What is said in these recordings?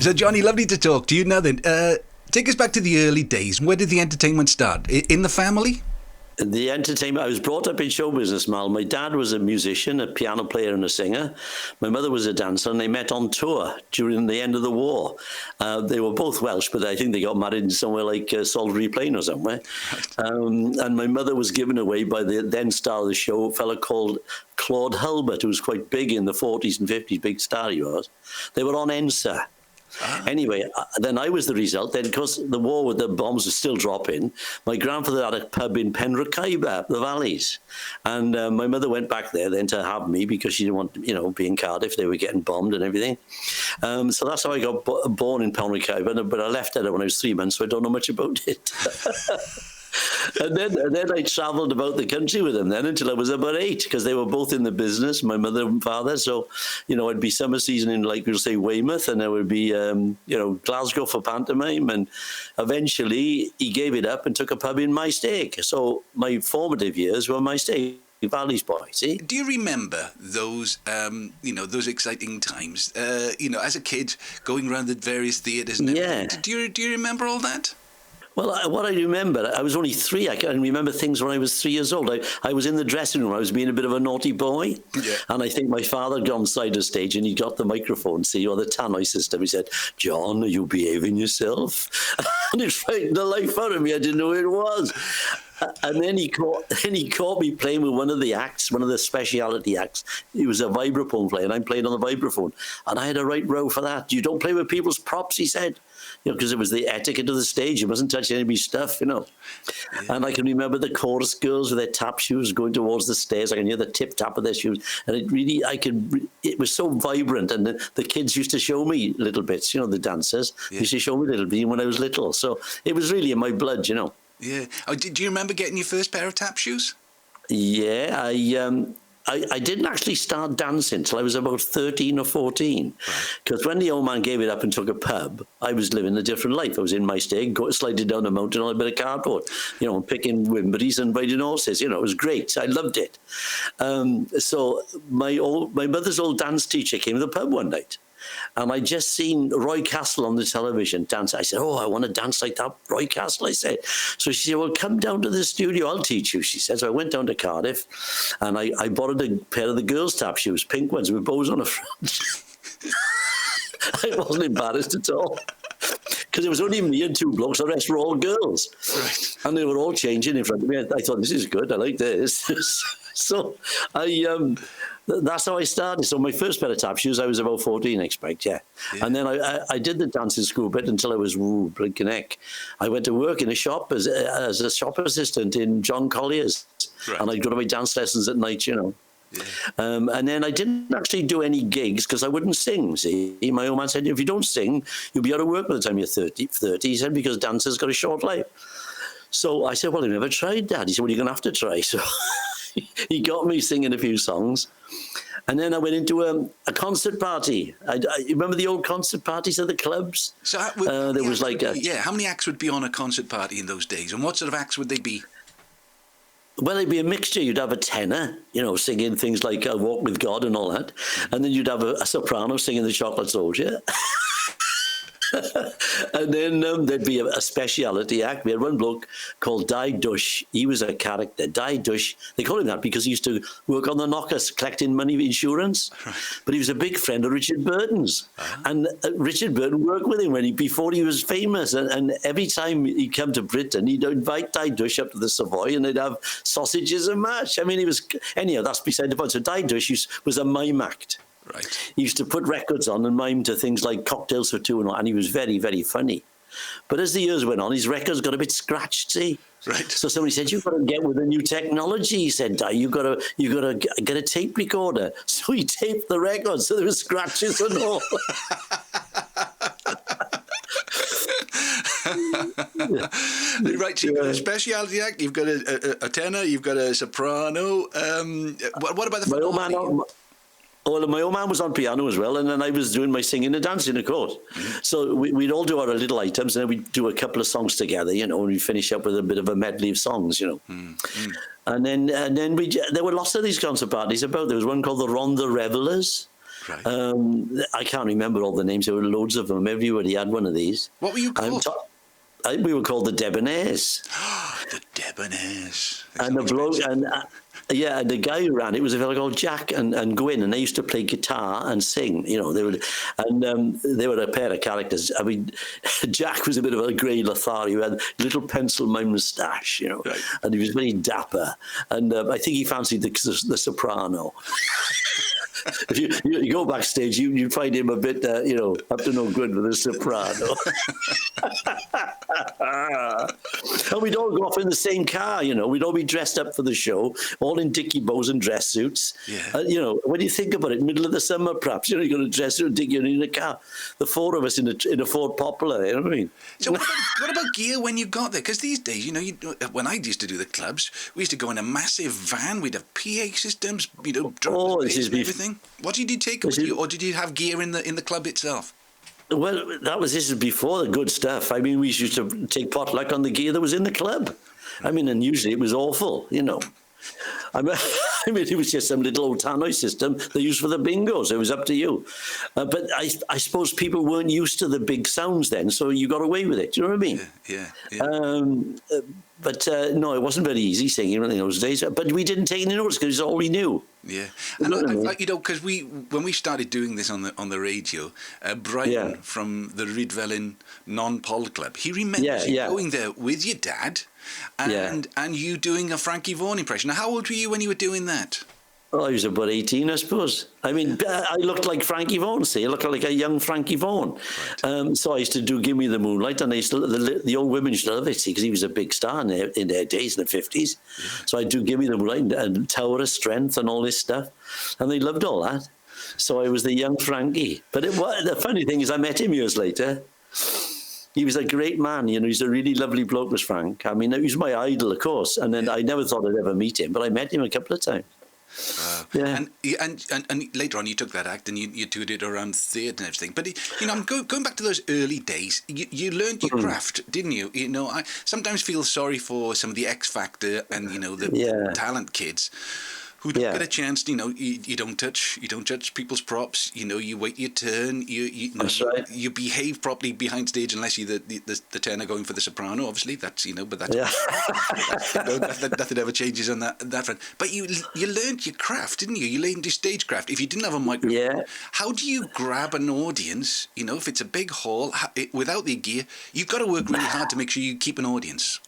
So, Johnny, lovely to talk to you. Now then, take us back to the early days. Where did the entertainment start? In the family? The entertainment, I was brought up in show business, Mal. My dad was a musician, a piano player and a singer. My mother was a dancer, and they met on tour during the end of the war. They were both Welsh, but I think they got married in somewhere like Salisbury Plain or somewhere. And my mother was given away by the then star of the show, a fellow called Claude Hulbert, who was quite big in the 40s and 50s, big star he was. They were on Ensa. Anyway, then I was the result. Then, because the war with the bombs was still dropping, my grandfather had a pub in Penrhycaiba, the Valleys. And my mother went back there then to have me because she didn't want, be in Cardiff. They were getting bombed and everything. So that's how I got born in Penrhycaiba. But I left there when I was 3 months, so I don't know much about it. And then I travelled about the country with them then until I was about 8, because they were both in the business, my mother and father. So, I'd be summer season in, like we'll say, Weymouth, and I would be, Glasgow for pantomime. And eventually he gave it up and took a pub in Maesteg. So my formative years were Maesteg. Valley's boy, see? Do you remember those, those exciting times? As a kid, going around the various theatres and everything. Yeah. Do you remember all that? Well, what I remember, I was only 3. I can remember things when I was 3 years old. I was in the dressing room. I was being a bit of a naughty boy. Yeah. And I think my father had gone side the stage and he got the microphone, or the tannoy system. He said, "John, are you behaving yourself?" And it frightened the life out of me. I didn't know who it was. And then he caught me playing with one of the acts, one of the speciality acts. He was a vibraphone player, and I'm playing on the vibraphone. And I had a right row for that. "You don't play with people's props," he said. Because it was the etiquette of the stage. You mustn't touch anybody's stuff, Yeah. And I can remember the chorus girls with their tap shoes going towards the stairs. I can hear the tip-tap of their shoes. And it was so vibrant. And the kids used to show me little bits, the dancers. Yeah. Used to show me little bits when I was little. So it was really in my blood, Yeah. Oh, do you remember getting your first pair of tap shoes? Yeah, I didn't actually start dancing until I was about 13 or 14. Because when the old man gave it up and took a pub, I was living a different life. I was in my stag, sliding down a mountain on a bit of cardboard, picking wimberries and riding horses. It was great. I loved it. So my mother's old dance teacher came to the pub one night. And I just seen Roy Castle on the television dance. I said, "Oh, I want to dance like that, Roy Castle," I said. So she said, "Well, come down to the studio. I'll teach you," she said. So I went down to Cardiff and I borrowed a pair of the girls' tap shoes, pink ones with bows on the front. I wasn't embarrassed at all. Because it was only me and 2 blokes, the rest were all girls. Right. And they were all changing in front of me. I thought, this is good, I like this. So that's how I started. So my first pair of tap shoes, I was about 14, I expect, yeah. And then I did the dancing school bit until I was blinking heck. I went to work in a shop as a shop assistant in John Collier's. Right. And I'd go to my dance lessons at night, Yeah. And then I didn't actually do any gigs because I wouldn't sing, see. My old man said, "If you don't sing, you'll be out of work by the time you're 30. He said, because dancers got a short life. So I said, "Well, I've never tried that." He said, "Well, you're going to have to try." So he got me singing a few songs. And then I went into a concert party. You remember the old concert parties at the clubs? So there was like how many acts would be on a concert party in those days? And what sort of acts would they be? Well, it'd be a mixture. You'd have a tenor, singing things like "I Walk with God" and all that. And then you'd have a soprano singing "The Chocolate Soldier." And then there'd be a speciality act. We had one bloke called Di Dush. He was a character. Di Dush, they call him that because he used to work on the knockers, collecting money insurance. Right. But he was a big friend of Richard Burton's. Uh-huh. And Richard Burton worked with him before he was famous. And every time he'd come to Britain, he'd invite Di Dush up to the Savoy and they'd have sausages and mash. I mean, anyhow, that's beside the point. So Di Dush was a mime act. Right. He used to put records on and mime to things like Cocktails for Two and he was very, very funny. But as the years went on, his records got a bit scratched, see? Right. So somebody said, "You've got to get with the new technology," he said, "Di, you've got to get a tape recorder." So he taped the records so there were scratches and all. Right, so you've got a speciality act, you've got a tenor, you've got a soprano. What about the Well, my old man was on piano as well, and then I was doing my singing and dancing, of course. Mm-hmm. So we'd all do our little items, and then we'd do a couple of songs together, and we'd finish up with a bit of a medley of songs, Mm-hmm. And then there were lots of these concert parties about. There was one called the Ronda Revelers, Right. I can't remember all the names. There were loads of them. Everybody had one of these. What were you called? We were called the Debonaires. The Debonaires. And the bloke, and the guy who ran it was a fellow called Jack and Gwyn, and they used to play guitar and sing. You know, they were a pair of characters. I mean, Jack was a bit of a grey Lothar. He had a little pencil moustache, you know, right. And he was very dapper. And I think he fancied the soprano. If you go backstage, you'd find him a bit, up to no good with a soprano. And we'd all go off in the same car, you know. We'd all be dressed up for the show, all in dicky bows and dress suits. Yeah. When you think about it, middle of the summer, perhaps, you're going to dress suit and dicky in a car. The four of us in a Ford Popular, you know what I mean? So what about gear when you got there? Because these days, when I used to do the clubs, we used to go in a massive van. We'd have PA systems, drum and everything. What did you take with you, or did you have gear in the club itself? Well, this is before the good stuff. I mean, we used to take potluck on the gear that was in the club. I mean, and usually it was awful, you know. I mean, it was just some little old tannoy system they used for the bingos. It was up to you. But I suppose people weren't used to the big sounds then, so you got away with it. Do you know what I mean? Yeah. But no, it wasn't very easy singing in those days. But we didn't take any notice because it's all we knew. Yeah, and because when we started doing this on the radio, Brian from the Rydvelin Non-Pol Club, he remembers you going there with your dad, and you doing a Frankie Vaughan impression. Now, how old were you when you were doing that? Well, I was about 18, I suppose. I mean, I looked like Frankie Vaughan, see? I looked like a young Frankie Vaughan. Right. So I used to do Give Me the Moonlight, and the old women used to love it, see, because he was a big star in their days, in the 50s. Yeah. So I'd do Give Me the Moonlight and Tower of Strength and all this stuff. And they loved all that. So I was the young Frankie. But the funny thing is I met him years later. He was a great man, you know. He's a really lovely bloke, was Frank. I mean, he was my idol, of course. And then I never thought I'd ever meet him, but I met him a couple of times. And later on you took that act and you toured it around theatre and everything. But I'm going back to those early days. You learned your craft, didn't you? You know, I sometimes feel sorry for some of the X Factor and the talent kids who don't get a chance. You don't touch people's props. You wait your turn. You behave properly behind stage unless you're the tenor going for the soprano. Obviously, that's but that's nothing ever changes on that front. But you learned your craft, didn't you? You learned your stagecraft. If you didn't have a microphone, how do you grab an audience? If it's a big hall without the gear, you've got to work really hard to make sure you keep an audience.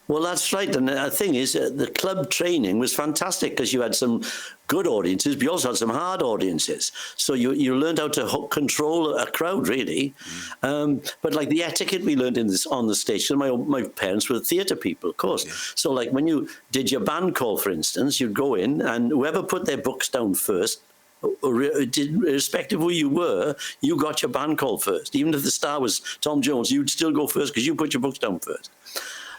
Well, that's right. And the thing is, the club training was fantastic because you had some good audiences, but you also had some hard audiences. So you learned how to control a crowd, really. But like the etiquette we learned on the stage, so my parents were theatre people, of course. Yeah. So like when you did your band call, for instance, you'd go in and whoever put their books down first, irrespective of who you were, you got your band call first. Even if the star was Tom Jones, you'd still go first because you put your books down first.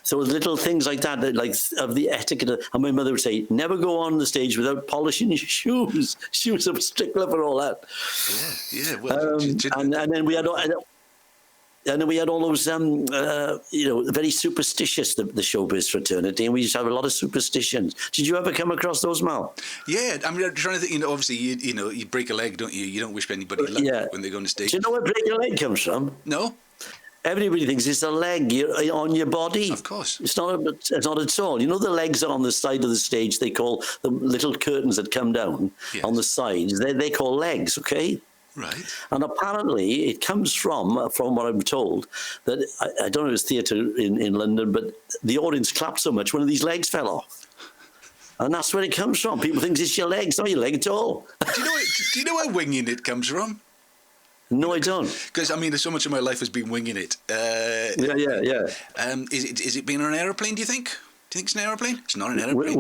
So little things like that, like of the etiquette. And my mother would say, never go on the stage without polishing your shoes. She was a stickler for all that. Yeah. Well, and then we had all those, very superstitious, the showbiz fraternity, and we used to have a lot of superstitions. Did you ever come across those, Mal? Yeah, I mean, I'm trying to think, obviously, you break a leg, don't you? You don't wish anybody luck when they go on the stage. Do you know where break a leg comes from? No. Everybody thinks it's a leg on your body. Of course. It's not at all. You know the legs are on the side of the stage, they call the little curtains that come down on the sides, they call legs, okay? Right. And apparently it comes from what I'm told, that, I don't know if it's theatre in London, but the audience clapped so much one of these legs fell off. And that's where it comes from. People think it's your legs, not your leg at all. Do you know where winging it comes from? No, I don't. Because, I mean, so much of my life has been winging it. Yeah. Is it being on an aeroplane, do you think? Do you think it's an aeroplane? It's not an aeroplane.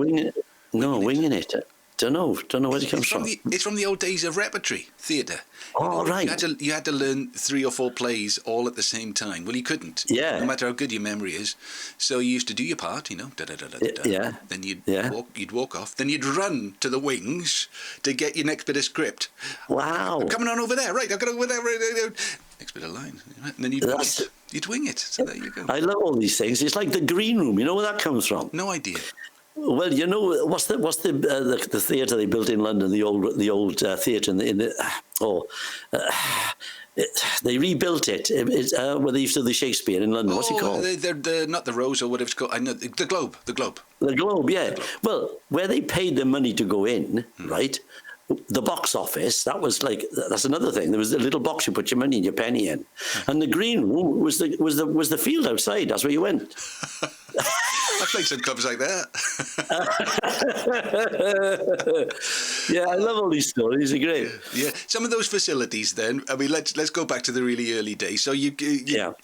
Winging it. Don't know where it comes from. It's from the old days of repertory theatre. Oh, right. You had to learn 3 or 4 plays all at the same time. Well, you couldn't. Yeah. No matter how good your memory is. So you used to do your part, da-da-da-da-da. Yeah. Then you'd walk off. Then you'd run to the wings to get your next bit of script. Wow. I'm coming on over there. Right, I've got over there. Next bit of line. And then you'd wing it. So there you go. I love all these things. It's like the green room. You know where that comes from? No idea. Well, you know what's the theatre they built in London, the old theatre in the they rebuilt it. Where they used to do the Shakespeare in London. What's it called? They're not the Rose or whatever it's called. I know the Globe. The Globe. The Globe, yeah. The Globe. Well, where they paid the money to go in, right? The box office, that's another thing. There was a little box you put your money and your penny in, and the green room was the field outside. That's where you went. I played some clubs like that. Yeah, I love all these stories. They're great. Yeah, some of those facilities. Then I mean, let's go back to the really early days. So you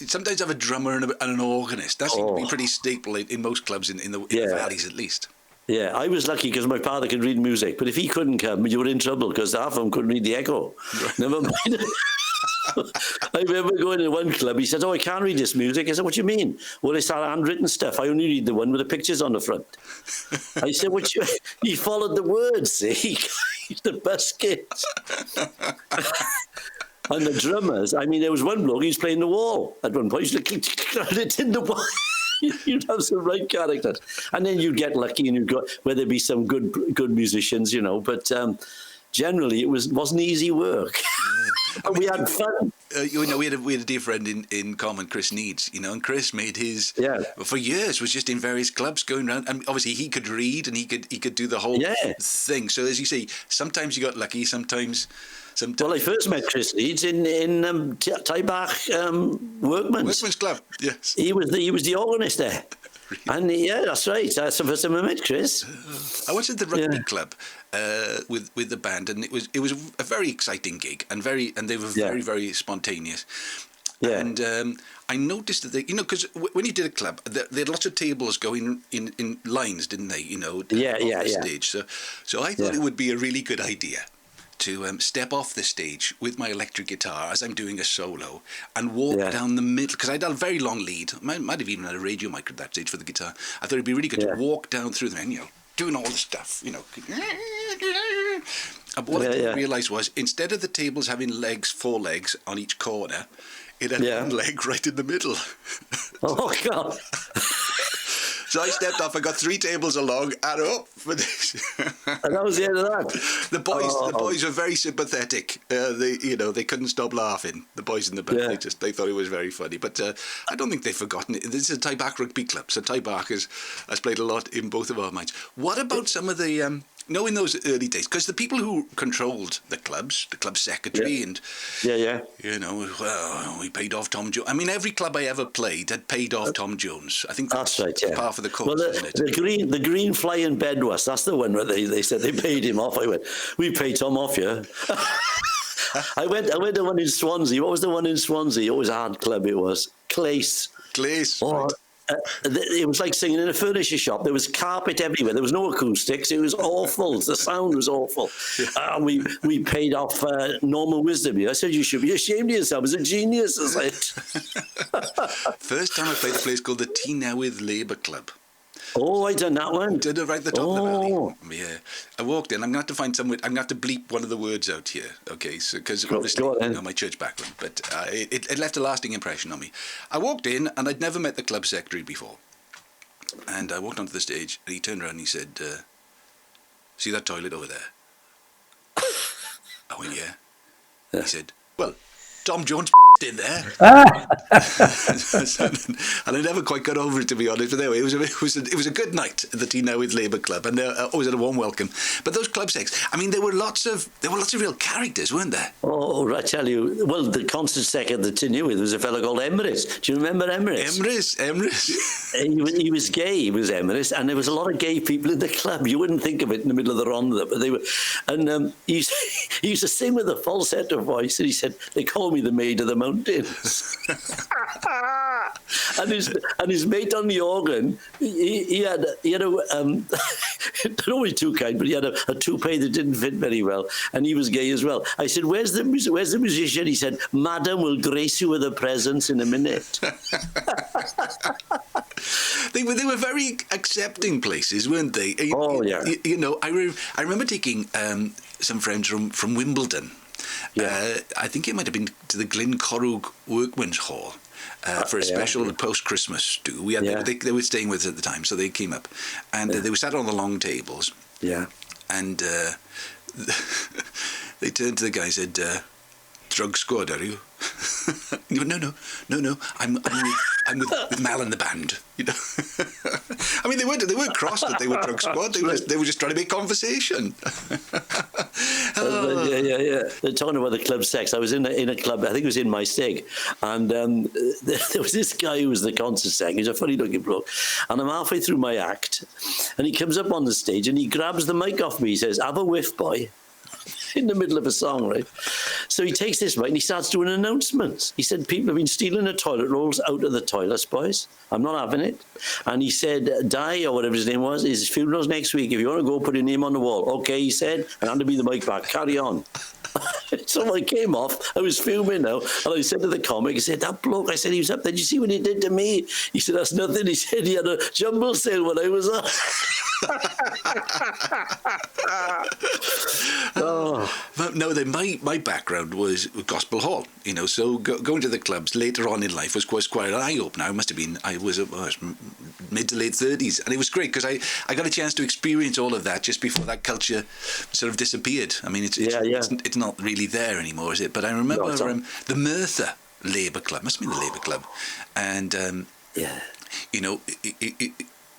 sometimes have a drummer and an organist. That seems to be pretty staple in most clubs in the valleys, at least. Yeah, I was lucky because my father could read music, but if he couldn't come, you were in trouble because half of them couldn't read the echo. Right. Never mind. I remember going to one club. He said, "Oh, I can't read this music." I said, "What do you mean?" "Well, it's all handwritten stuff. I only read the one with the pictures on the front." I said, "What you?" He followed the words. See, he's the best kid. And the drummers. I mean, there was one bloke. He was playing the wall at one point. He's like, "It's in the wall." You'd have some right characters, and then you'd get lucky, and you'd go where there'd be some good musicians, you know. But generally, it wasn't easy work. Yeah. And we had fun. We had a dear friend in common, Chris Needs. You know, and Chris made his for years was just in various clubs going around, and obviously he could read and he could do the whole thing. So as you say, sometimes you got lucky, sometimes. Well, I first met Chris Needs in Taibach Workman's Club. Yes, he was the organist there. Really? And that's right. That's the first time I met Chris. I went to the rugby club with the band, and it was a very exciting gig, and they were very, very spontaneous. Yeah. And I noticed that because when you did a club, they had lots of tables going in lines, didn't they? You know, the stage. So I thought it would be a really good idea to step off the stage with my electric guitar as I'm doing a solo and walk down the middle, because I had a very long lead. Might have even had a radio mic at that stage for the guitar. I thought it'd be really good to walk down through the venue, doing all the stuff, you know. And what I didn't realise was, instead of the tables having four legs on each corner, it had one leg right in the middle. Oh, God. So I stepped off. I got 3 tables along and up for this. And that was the end of that. The boys were very sympathetic. They couldn't stop laughing. The boys in the band, they thought it was very funny. But I don't think they've forgotten it. This is a Taibach rugby club, so Taibach has played a lot in both of our minds. What about some of the? In those early days, because the people who controlled the club secretary, and we paid off Tom Jones. I mean, every club I ever played had paid off Tom Jones. I think that's right. Yeah, par for the course, isn't it? The green flying bed was. That's the one where they said they paid him off. I went, we paid Tom off, yeah. I went to one in Swansea. What was the one in Swansea? It was a hard club. It was Clace. Oh, right. It was like singing in a furniture shop. There was carpet everywhere. There was no acoustics. It was awful. The sound was awful. And we paid off Normal Wisdom. I said, you should be ashamed of yourself. I was a genius. I said. First time I played a place called the Tea Newydd Labour Club. Oh, I done that one. Did it right at the top of the valley. Yeah. I walked in. I'm going to have to find somewhere. I'm going to have to bleep one of the words out here. Okay. So, because obviously, my church background. But it left a lasting impression on me. I walked in and I'd never met the club secretary before. And I walked onto the stage and he turned around and he said, "See that toilet over there?" I went, yeah. He said, "Well, Tom Jones in there." And I never quite got over it, to be honest. But anyway, it was a good night at the Tea Newydd Labour Club, and always had a warm welcome. But those club secs, I mean, there were lots of real characters, weren't there? Oh, I tell you. Well, the concert sec at the Tea Newydd was a fellow called Emrys. Do you remember Emrys? Emrys. He was gay. He was Emrys, and there was a lot of gay people in the club. You wouldn't think of it in the middle of the Rhondda, but they were. And he used to sing with a falsetto voice, and he said, "They call me the Maid of the Mountains." and his mate on the organ, he had not only too kind, but he had a toupee that didn't fit very well, and he was gay as well. I said, where's the musician? He said, "Madam will grace you with a presence in a minute." They were very accepting places, weren't they? Oh yeah. I remember taking some friends from Wimbledon. Yeah. I think it might have been to the Glencorrwg Workman's Hall. for a special post-Christmas do. We had they were staying with us at the time, so they came up, and they were sat on the long tables. Yeah. And they turned to the guy and said, "Drug squad, are you?" He went, no. I'm with Mal and the band. You know. I mean, they weren't cross that they were drug squad. They were just trying to make conversation. Yeah. They're talking about the club sex. I was in a club. I think it was in my stig, and there was this guy who was the concert secretary. He's a funny-looking bloke, and I'm halfway through my act, and he comes up on the stage and he grabs the mic off me. He says, "Have a whiff, boy." In the middle of a song, right? So he takes this mic and he starts doing announcements. He said, "People have been stealing the toilet rolls out of the toilets, boys. I'm not having it." And he said, "Di," or whatever his name was, "his funeral's next week. If you want to go, put your name on the wall." "Okay," he said, and handed me the mic back. "Carry on." So I came off. I was filming now, and I said to the comic, I said, "That bloke," I said, "he was up there. Did you see what he did to me?" He said, "That's nothing." He said, "He had a jumble sale when I was up." But no, my background was gospel hall, you know, so going to the clubs later on in life was quite an eye-opener. I was mid to late 30s, and it was great because I got a chance to experience all of that just before that culture sort of disappeared. I mean, it's not really there anymore, is it? But I remember the Merthyr Labour Club, must have been the Labour Club, and you know,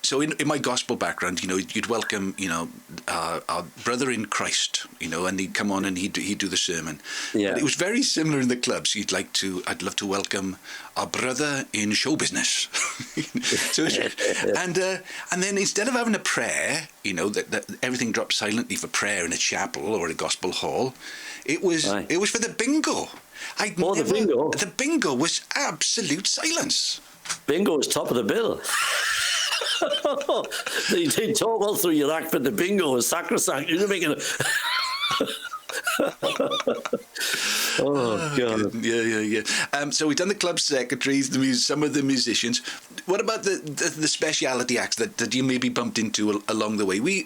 so in my gospel background, you know, you'd welcome, you know, our brother in Christ, you know, and he'd come on and he'd do the sermon. Yeah. But it was very similar in the clubs. I'd love to welcome our brother in show business. So and then instead of having a prayer, you know, that everything dropped silently for prayer in a chapel or a gospel hall, it was for the bingo. The bingo was absolute silence. Bingo was top of the bill. they talk all through your act, but the bingo was sacrosanct. You're making Oh God! Yeah. So we've done the club secretaries, some of the musicians. What about the speciality acts that you maybe bumped into along the way? We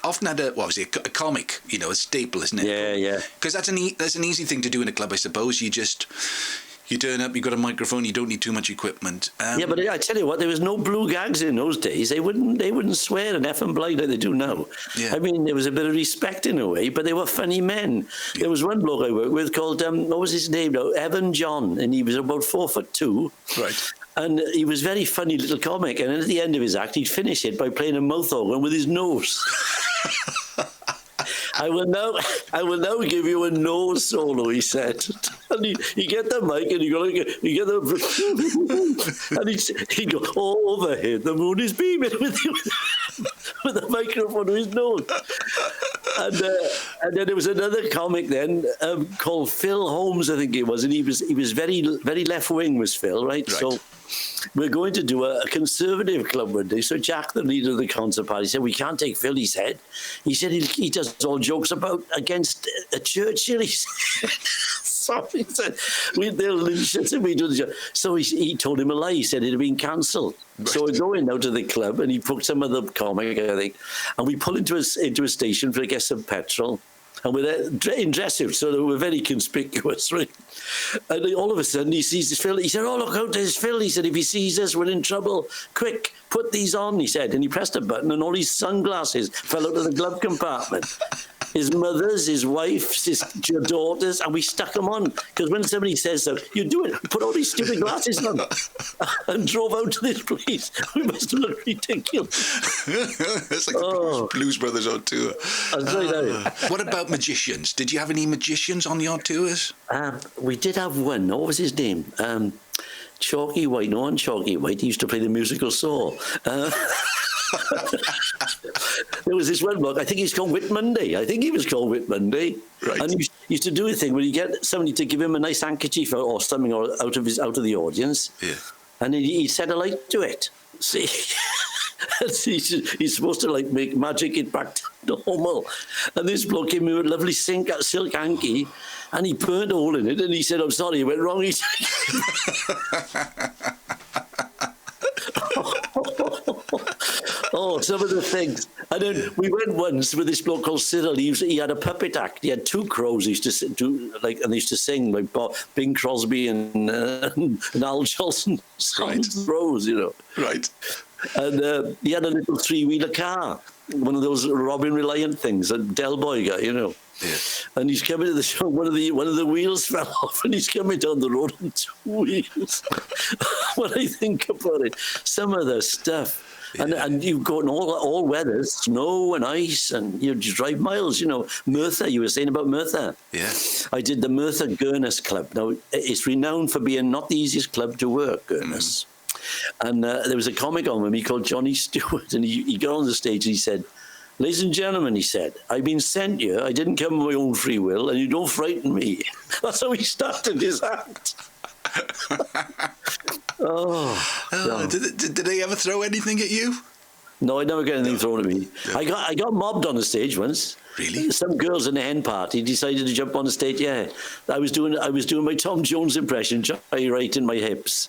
often had a comic, you know, a staple, isn't it? Yeah. Because that's an easy thing to do in a club, I suppose. You turn up, you got a microphone, you don't need too much equipment. Yeah, but I tell you what, there was no blue gags in those days. They wouldn't swear and F and blind like they do now. Yeah. I mean, there was a bit of respect in a way, but they were funny men. Yeah. There was one bloke I worked with called, what was his name now? Evan John, and he was about 4'2". Right. And he was a very funny little comic, and at the end of his act, he'd finish it by playing a mouth organ with his nose. I will now give you a nose solo, he said. And you get the mic and you get the and he'd go, "Oh, overhead, the moon is beaming," with the microphone to his nose. And then there was another comic then called Phil Holmes, I think it was, and he was very, very left wing, was Phil, right? So we're going to do a conservative club one day. So Jack, the leader of the concert party, said, "We can't take Phil," he said. He said he does all jokes against a Churchill, he said. So he said, they'll lynch us if we do the joke. So he told him a lie. He said it had been cancelled. Right. So we're going out to the club, and he booked some other comic, I think, and we pull into a station to get some petrol. And we're there in dress suits, so we're very conspicuous, right? And all of a sudden, he sees Phil. He said, "Oh, look out, there's Phil." He said, "If he sees us, we're in trouble. Quick, put these on," he said. And he pressed a button, and all his sunglasses fell out of the glove compartment. His mother's, his wife's, his daughters, and we stuck them on. Because when somebody says so, you do it. Put all these stupid glasses on. And drove out to this place. We must have looked ridiculous. It's like the Blues Brothers on tour. What about magicians? Did you have any magicians on your tours? We did have one. What was his name? Chalky White. No one Chalky White. He used to play the musical saw. There was this one bloke, I think he's called Whit Monday. I think he was called Whit Monday. Right. And he used to do a thing where you get somebody to give him a nice handkerchief or something out of the audience. Yeah. And he set a light to it. See? He's supposed to make magic it back to normal. And this bloke came in with a lovely silk hanky, and he burnt a hole in it, and he said, "I'm sorry, it went wrong." He said, Oh, some of the things. And then we went once with this bloke called Cyril. He had a puppet act. He had two crows. He used to do like, and they used to sing like Bing Crosby and Al Jolson songs, crows, you know. Right. And he had a little three-wheeler car, one of those Robin Reliant things, a Del Boy guy, you know. Yeah. And he's coming to the show. One of the wheels fell off, and he's coming down the road on two wheels. When I think about it, some of the stuff. And you go in all weathers, snow and ice, and you drive miles, you know. Merthyr, you were saying about Merthyr. Yeah. I did the Merthyr Gurness Club. Now, it's renowned for being not the easiest club to work, Gurness. And there was a comic on with me called Johnny Stewart, and he got on the stage and he said, "Ladies and gentlemen," he said, "I've been sent here. I didn't come of my own free will, and you don't frighten me." That's how he started his act. Did they ever throw anything at you? No, I never got anything thrown at me. I got mobbed on the stage once. Really? Some girls in the hen party decided to jump on the stage. Yeah, I was doing my Tom Jones impression, right in my hips,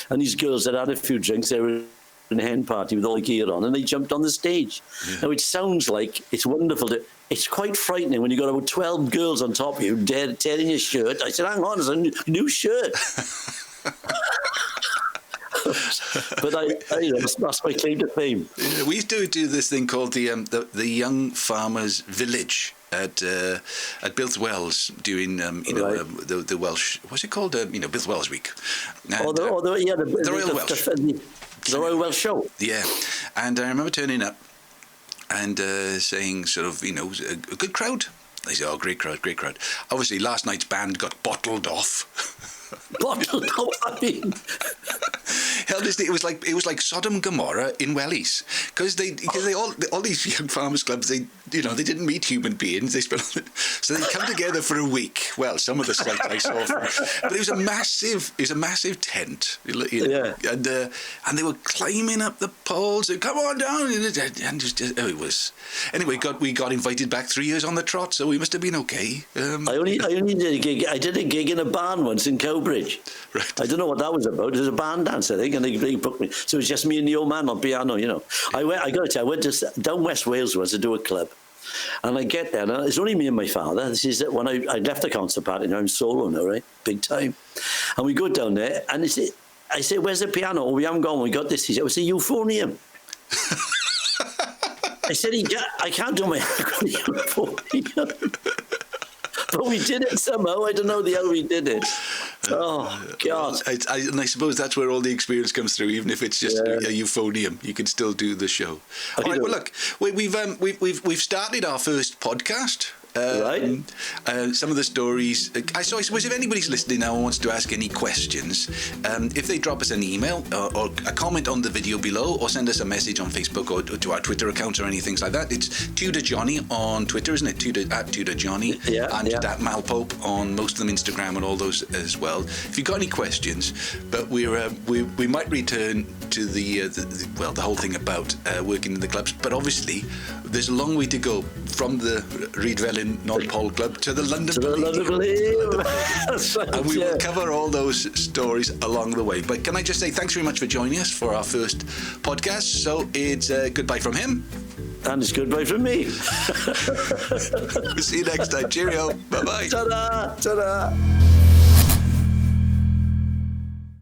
and these girls had had a few drinks. They were in a hen party with all the gear on, and they jumped on the stage. Yeah. Now it sounds like it's wonderful. It's quite frightening when you got about 12 girls on top of you tearing your shirt. I said, "Hang on, it's a new shirt." But that's my claim to fame. Yeah, we used to do this thing called the Young Farmers Village at Built Wells during the Welsh, what's it called, Built Wells Week. And, the Royal Welsh. The Royal Welsh Show. Yeah, and I remember turning up and saying sort of, a good crowd. They said, "Oh, great crowd, great crowd." Obviously, last night's band got bottled off. Bottled off, I mean. Hell, it was like Sodom and Gomorrah in Wellies, because they all these young farmers clubs, they didn't meet human beings. So they come together for a week. Well, some of the sites I saw, but it was a massive tent, Yeah. and they were climbing up the poles. And, "Come on down," and it was. Anyway, we got invited back 3 years on the trot, so we must have been okay. I only did a gig. I did a gig in a barn once in Cowbridge. Right. I don't know what that was about. It was a barn dance, I think, and they booked me. So it was just me and the old man on piano, you know. I got to tell you, I went to down West Wales once to do a club. And I get there, and it's only me and my father. This is when I left the concert party. Now I'm solo now, right? Big time. And we go down there, and I say, "Where's the piano?" "Oh, we haven't gone. We got this." He said, "It's a euphonium." I said, "I can't do my euphonium." But we did it somehow. I don't know how we did it. Oh, God. And I suppose that's where all the experience comes through, even if it's just a euphonium. You can still do the show. All right, well, look, we've started our first podcast. Right. Some of the stories. I suppose if anybody's listening now and wants to ask any questions, if they drop us an email or a comment on the video below, or send us a message on Facebook or to our Twitter accounts or anything like that. It's Tudor Johnny on Twitter, isn't it? Tudor Johnny. Yeah. And TheMal Pope on most of them, Instagram and all those as well. If you've got any questions, but we might return to the whole thing about working in the clubs. But obviously, there's a long way to go from the Reedvelin Non-Pol Club to the London Believe. That's right, and we will cover all those stories along the way. But can I just say thanks very much for joining us for our first podcast. So it's goodbye from him. And it's goodbye from me. See you next time. Cheerio. Bye-bye. Ta-da. Ta-da.